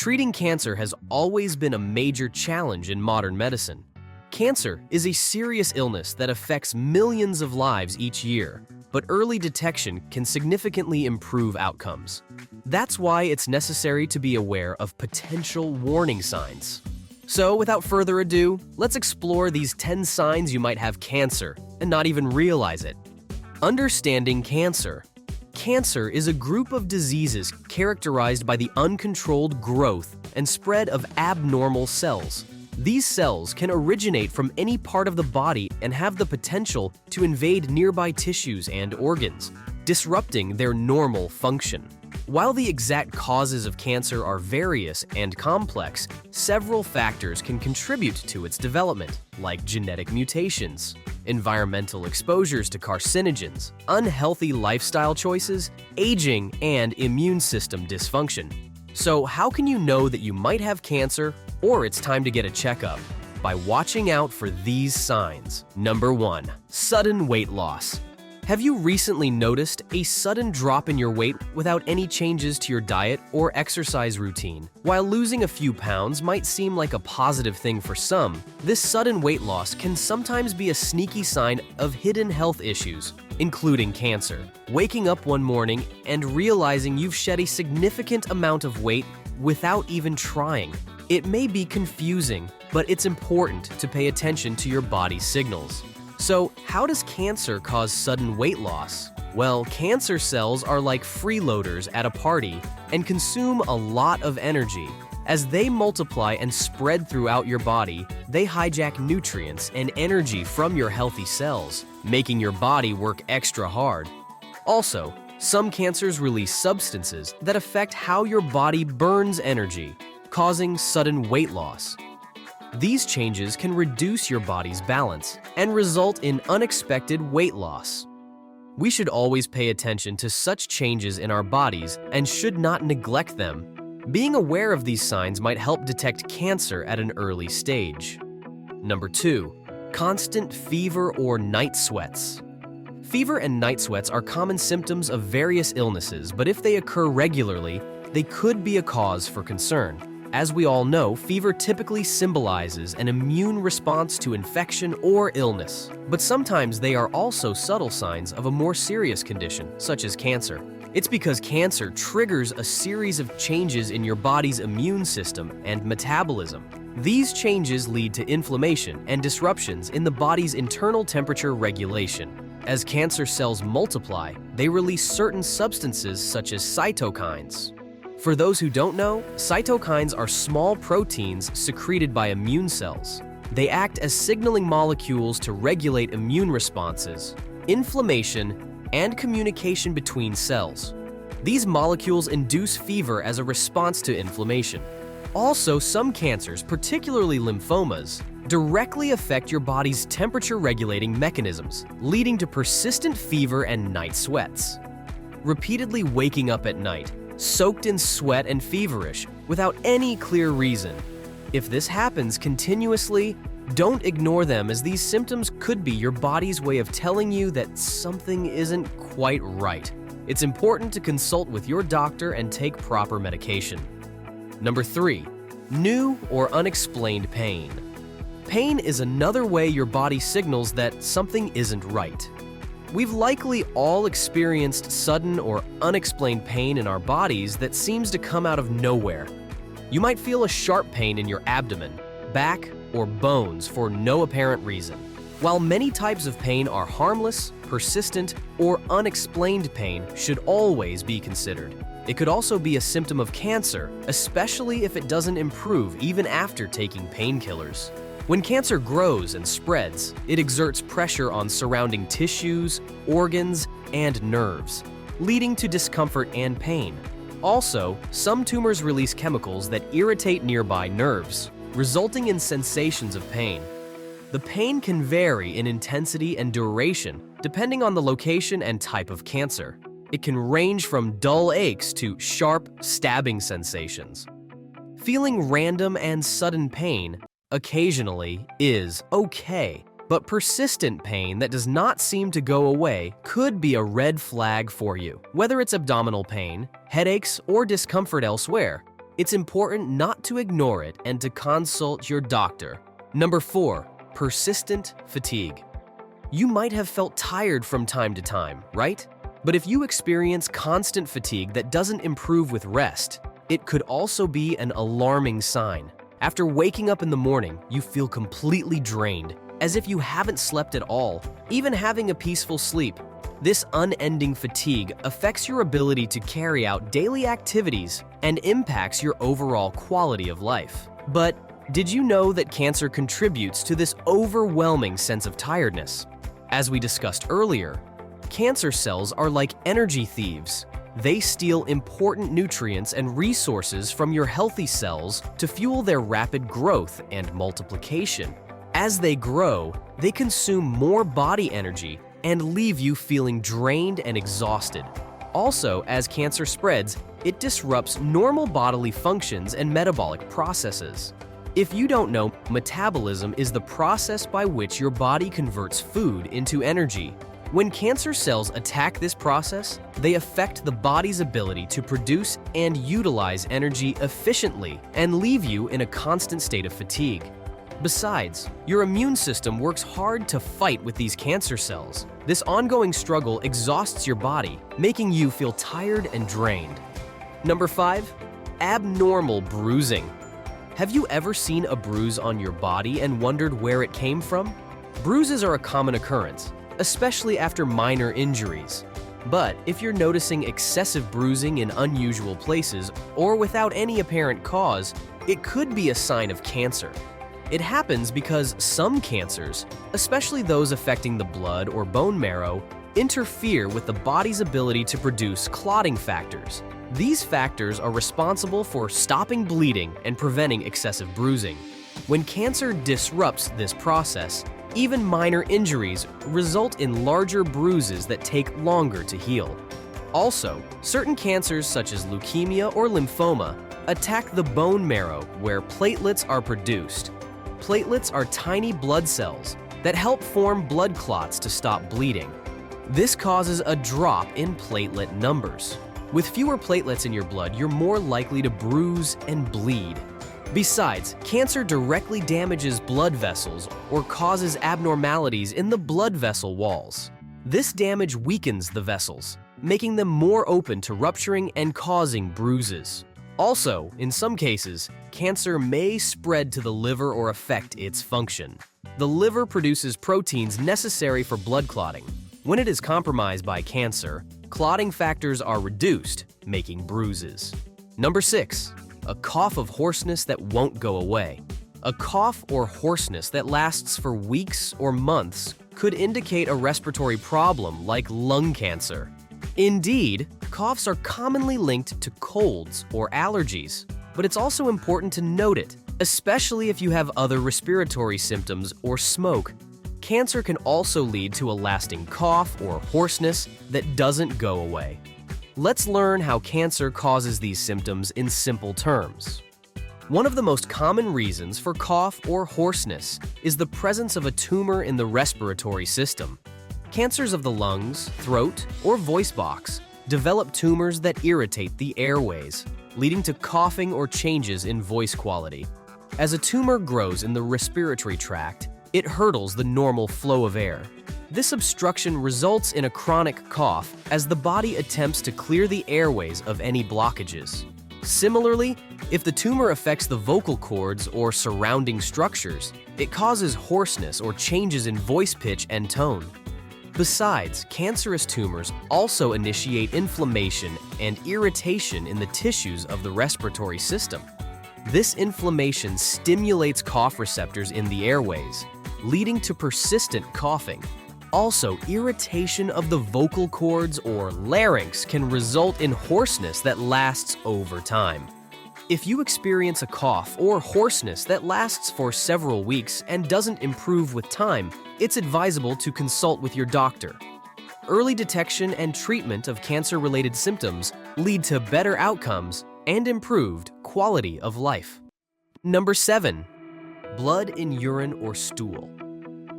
Treating cancer has always been a major challenge in modern medicine. Cancer is a serious illness that affects millions of lives each year, but early detection can significantly improve outcomes. That's why it's necessary to be aware of potential warning signs. So, without further ado, let's explore these 10 signs you might have cancer and not even realize it. Understanding cancer. Cancer is a group of diseases characterized by the uncontrolled growth and spread of abnormal cells. These cells can originate from any part of the body and have the potential to invade nearby tissues and organs, disrupting their normal function. While the exact causes of cancer are various and complex, several factors can contribute to its development, like genetic mutations, environmental exposures to carcinogens, unhealthy lifestyle choices, aging, and immune system dysfunction. So how can you know that you might have cancer or it's time to get a checkup? By watching out for these signs. Number 1. Sudden weight loss. Have you recently noticed a sudden drop in your weight without any changes to your diet or exercise routine? While losing a few pounds might seem like a positive thing for some, this sudden weight loss can sometimes be a sneaky sign of hidden health issues, including cancer. Waking up one morning and realizing you've shed a significant amount of weight without even trying. It may be confusing, but it's important to pay attention to your body's signals. So, how does cancer cause sudden weight loss? Well, cancer cells are like freeloaders at a party and consume a lot of energy. As they multiply and spread throughout your body, they hijack nutrients and energy from your healthy cells, making your body work extra hard. Also, some cancers release substances that affect how your body burns energy, causing sudden weight loss. These changes can reduce your body's balance and result in unexpected weight loss. We should always pay attention to such changes in our bodies and should not neglect them. Being aware of these signs might help detect cancer at an early stage. Number 2. Constant fever or night sweats. Fever and night sweats are common symptoms of various illnesses, but if they occur regularly, they could be a cause for concern. As we all know, fever typically symbolizes an immune response to infection or illness, but sometimes they are also subtle signs of a more serious condition, such as cancer. It's because cancer triggers a series of changes in your body's immune system and metabolism. These changes lead to inflammation and disruptions in the body's internal temperature regulation. As cancer cells multiply, they release certain substances such as cytokines. For those who don't know, cytokines are small proteins secreted by immune cells. They act as signaling molecules to regulate immune responses, inflammation, and communication between cells. These molecules induce fever as a response to inflammation. Also, some cancers, particularly lymphomas, directly affect your body's temperature-regulating mechanisms, leading to persistent fever and night sweats. Repeatedly waking up at night, soaked in sweat and feverish, without any clear reason. If this happens continuously, don't ignore them, as these symptoms could be your body's way of telling you that something isn't quite right. It's important to consult with your doctor and take proper medication. Number 3. New or unexplained pain. Pain is another way your body signals that something isn't right. We've likely all experienced sudden or unexplained pain in our bodies that seems to come out of nowhere. You might feel a sharp pain in your abdomen, back, or bones for no apparent reason. While many types of pain are harmless, persistent, or unexplained, pain should always be considered. It could also be a symptom of cancer, especially if it doesn't improve even after taking painkillers. When cancer grows and spreads, it exerts pressure on surrounding tissues, organs, and nerves, leading to discomfort and pain. Also, some tumors release chemicals that irritate nearby nerves, resulting in sensations of pain. The pain can vary in intensity and duration, depending on the location and type of cancer. It can range from dull aches to sharp, stabbing sensations. Feeling random and sudden pain occasionally is okay, but persistent pain that does not seem to go away could be a red flag for you. Whether it's abdominal pain, headaches, or discomfort elsewhere, It's important not to ignore it and to consult your doctor. Number 4, persistent fatigue. You might have felt tired from time to time, right? But if you experience constant fatigue that doesn't improve with rest, it could also be an alarming sign. After waking up in the morning, you feel completely drained, as if you haven't slept at all, even having a peaceful sleep. This unending fatigue affects your ability to carry out daily activities and impacts your overall quality of life. But did you know that cancer contributes to this overwhelming sense of tiredness? As we discussed earlier, cancer cells are like energy thieves. They steal important nutrients and resources from your healthy cells to fuel their rapid growth and multiplication. As they grow, they consume more body energy and leave you feeling drained and exhausted. Also, as cancer spreads, it disrupts normal bodily functions and metabolic processes. If you don't know, metabolism is the process by which your body converts food into energy. When cancer cells attack this process, they affect the body's ability to produce and utilize energy efficiently and leave you in a constant state of fatigue. Besides, your immune system works hard to fight with these cancer cells. This ongoing struggle exhausts your body, making you feel tired and drained. Number 5, abnormal bruising. Have you ever seen a bruise on your body and wondered where it came from? Bruises are a common occurrence, especially after minor injuries. But if you're noticing excessive bruising in unusual places or without any apparent cause, it could be a sign of cancer. It happens because some cancers, especially those affecting the blood or bone marrow, interfere with the body's ability to produce clotting factors. These factors are responsible for stopping bleeding and preventing excessive bruising. When cancer disrupts this process, even minor injuries result in larger bruises that take longer to heal. Also, certain cancers such as leukemia or lymphoma attack the bone marrow where platelets are produced. Platelets are tiny blood cells that help form blood clots to stop bleeding. This causes a drop in platelet numbers. With fewer platelets in your blood, you're more likely to bruise and bleed. Besides, cancer directly damages blood vessels or causes abnormalities in the blood vessel walls. This damage weakens the vessels, making them more open to rupturing and causing bruises. Also, in some cases, cancer may spread to the liver or affect its function. The liver produces proteins necessary for blood clotting. When it is compromised by cancer, clotting factors are reduced, making bruises. Number 6, a cough of hoarseness that won't go away. A cough or hoarseness that lasts for weeks or months could indicate a respiratory problem like lung cancer. Indeed, coughs are commonly linked to colds or allergies, but it's also important to note it, especially if you have other respiratory symptoms or smoke. Cancer can also lead to a lasting cough or hoarseness that doesn't go away. Let's learn how cancer causes these symptoms in simple terms. One of the most common reasons for cough or hoarseness is the presence of a tumor in the respiratory system. Cancers of the lungs, throat, or voice box develop tumors that irritate the airways, leading to coughing or changes in voice quality. As a tumor grows in the respiratory tract, it hurdles the normal flow of air. This obstruction results in a chronic cough as the body attempts to clear the airways of any blockages. Similarly, if the tumor affects the vocal cords or surrounding structures, it causes hoarseness or changes in voice pitch and tone. Besides, cancerous tumors also initiate inflammation and irritation in the tissues of the respiratory system. This inflammation stimulates cough receptors in the airways, leading to persistent coughing. Also, irritation of the vocal cords or larynx can result in hoarseness that lasts over time. If you experience a cough or hoarseness that lasts for several weeks and doesn't improve with time, it's advisable to consult with your doctor. Early detection and treatment of cancer-related symptoms lead to better outcomes and improved quality of life. Number 7, blood in urine or stool.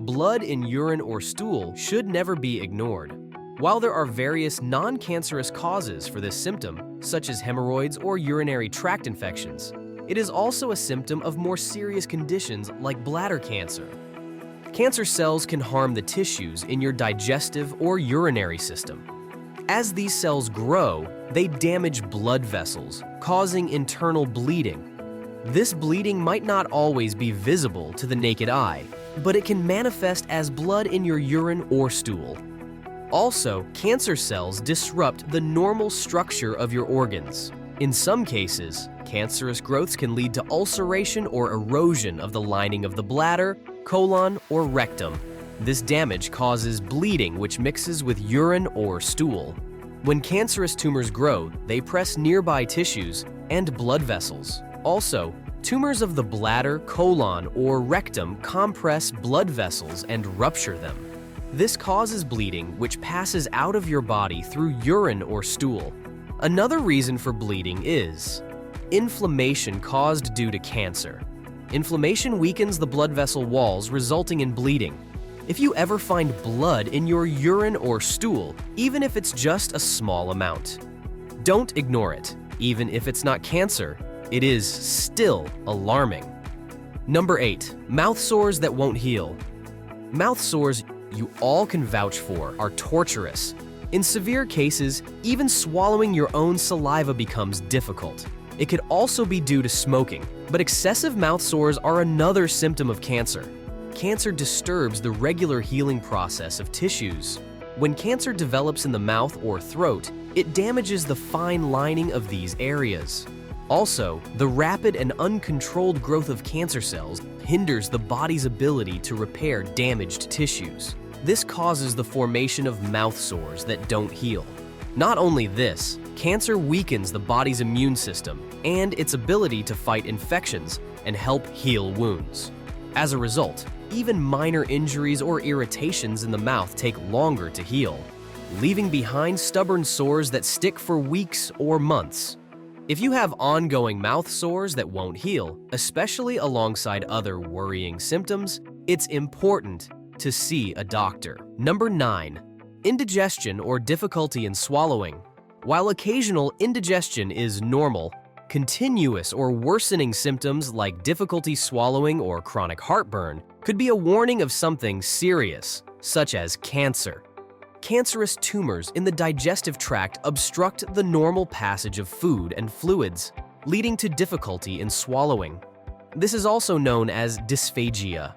Blood in urine or stool should never be ignored. While there are various non-cancerous causes for this symptom, such as hemorrhoids or urinary tract infections, it is also a symptom of more serious conditions like bladder cancer. Cancer cells can harm the tissues in your digestive or urinary system. As these cells grow, they damage blood vessels, causing internal bleeding. This bleeding might not always be visible to the naked eye, but it can manifest as blood in your urine or stool. Also, cancer cells disrupt the normal structure of your organs. In some cases, cancerous growths can lead to ulceration or erosion of the lining of the bladder, colon, or rectum. This damage causes bleeding, which mixes with urine or stool. When cancerous tumors grow, they press nearby tissues and blood vessels. Also, tumors of the bladder, colon, or rectum compress blood vessels and rupture them. This causes bleeding, which passes out of your body through urine or stool. Another reason for bleeding is inflammation caused due to cancer. Inflammation weakens the blood vessel walls, resulting in bleeding. If you ever find blood in your urine or stool, even if it's just a small amount, don't ignore it. Even if it's not cancer, it is still alarming. Number 8, mouth sores that won't heal. Mouth sores you all can vouch for are torturous. In severe cases, even swallowing your own saliva becomes difficult. It could also be due to smoking, but excessive mouth sores are another symptom of cancer. Cancer disturbs the regular healing process of tissues. When cancer develops in the mouth or throat, it damages the fine lining of these areas. Also, the rapid and uncontrolled growth of cancer cells hinders the body's ability to repair damaged tissues. This causes the formation of mouth sores that don't heal. Not only this, cancer weakens the body's immune system and its ability to fight infections and help heal wounds. As a result, even minor injuries or irritations in the mouth take longer to heal, leaving behind stubborn sores that stick for weeks or months. If you have ongoing mouth sores that won't heal, especially alongside other worrying symptoms, it's important to see a doctor. Number 9, indigestion or difficulty in swallowing. While occasional indigestion is normal, continuous or worsening symptoms like difficulty swallowing or chronic heartburn could be a warning of something serious, such as cancer. Cancerous tumors in the digestive tract obstruct the normal passage of food and fluids, leading to difficulty in swallowing. This is also known as dysphagia.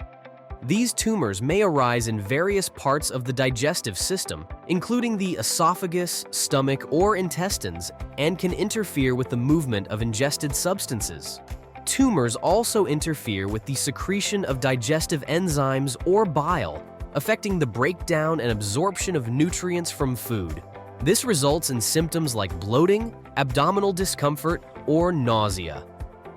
These tumors may arise in various parts of the digestive system, including the esophagus, stomach, or intestines, and can interfere with the movement of ingested substances. Tumors also interfere with the secretion of digestive enzymes or bile, affecting the breakdown and absorption of nutrients from food. This results in symptoms like bloating, abdominal discomfort, or nausea.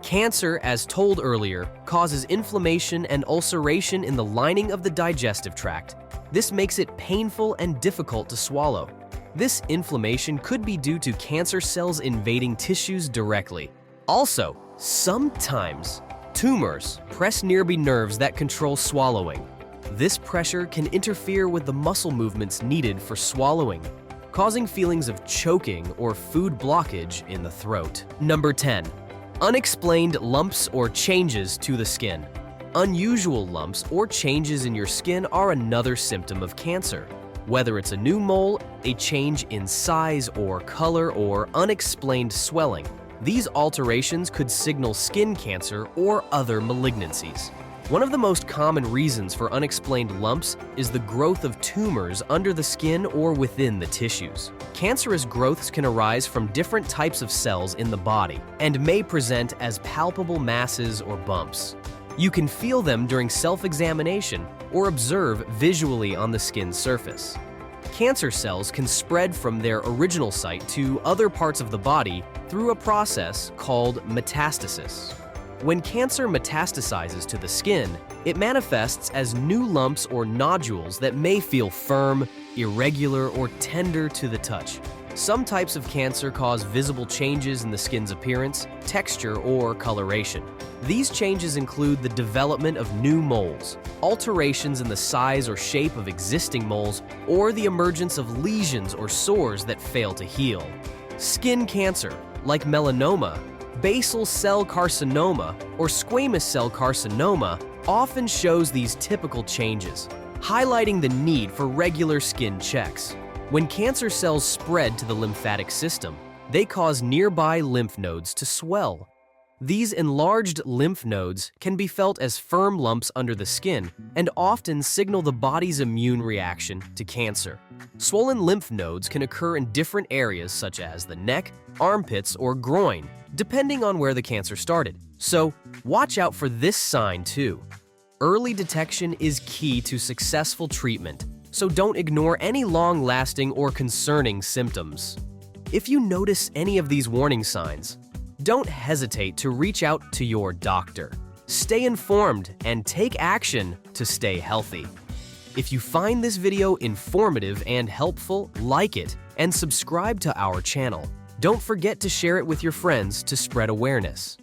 Cancer, as told earlier, causes inflammation and ulceration in the lining of the digestive tract. This makes it painful and difficult to swallow. This inflammation could be due to cancer cells invading tissues directly. Also, sometimes, tumors press nearby nerves that control swallowing. This pressure can interfere with the muscle movements needed for swallowing, causing feelings of choking or food blockage in the throat. Number 10. Unexplained lumps or changes to the skin. Unusual lumps or changes in your skin are another symptom of cancer. Whether it's a new mole, a change in size or color, or unexplained swelling, these alterations could signal skin cancer or other malignancies. One of the most common reasons for unexplained lumps is the growth of tumors under the skin or within the tissues. Cancerous growths can arise from different types of cells in the body and may present as palpable masses or bumps. You can feel them during self-examination or observe visually on the skin's surface. Cancer cells can spread from their original site to other parts of the body through a process called metastasis. When cancer metastasizes to the skin, it manifests as new lumps or nodules that may feel firm, irregular, or tender to the touch. Some types of cancer cause visible changes in the skin's appearance, texture, or coloration. These changes include the development of new moles, alterations in the size or shape of existing moles, or the emergence of lesions or sores that fail to heal. Skin cancer, like melanoma, basal cell carcinoma, or squamous cell carcinoma, often shows these typical changes, highlighting the need for regular skin checks. When cancer cells spread to the lymphatic system, they cause nearby lymph nodes to swell. These enlarged lymph nodes can be felt as firm lumps under the skin and often signal the body's immune reaction to cancer. Swollen lymph nodes can occur in different areas such as the neck, armpits, or groin, depending on where the cancer started. So, watch out for this sign too. Early detection is key to successful treatment, so don't ignore any long-lasting or concerning symptoms. If you notice any of these warning signs, don't hesitate to reach out to your doctor. Stay informed and take action to stay healthy. If you find this video informative and helpful, like it and subscribe to our channel. Don't forget to share it with your friends to spread awareness.